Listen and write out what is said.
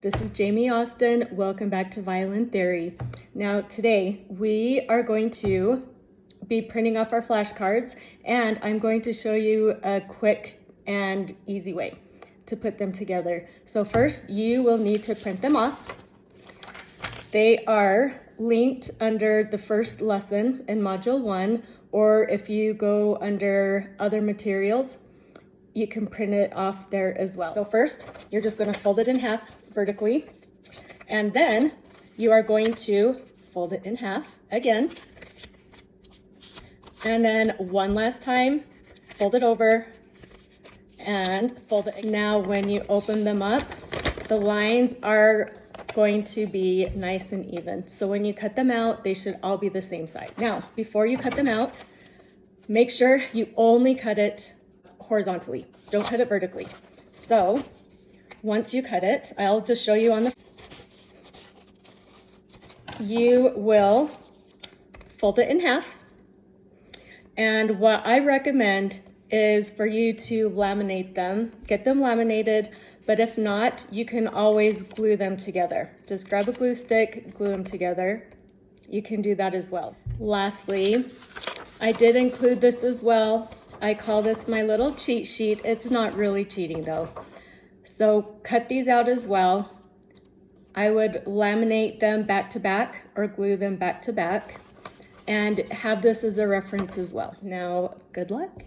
This is Jamie Austin. Welcome back to Violin Theory. Now today we are going to be printing off our flashcards, and I'm going to show you a quick and easy way to put them together. So first you will need to print them off. They are linked under the first lesson in Module 1, or if you go under other materials, you can print it off there as well. So first, you're just going to fold it in half vertically, and then you are going to fold it in half again, and then one last time, fold it over and fold it. Now when you open them up, the lines are going to be nice and even. So when you cut them out, they should all be the same size. Now, before you cut them out, make sure you only cut it horizontally. Don't cut it vertically. So once you cut it, I'll just show you on the, you will fold it in half. And what I recommend is for you to laminate them, get them laminated, but if not, you can always glue them together. Just grab a glue stick, glue them together. You can do that as well. Lastly, I did include this as well. I call this my little cheat sheet. It's not really cheating though. So cut these out as well. I would laminate them back to back or glue them back to back and have this as a reference as well. Now, good luck.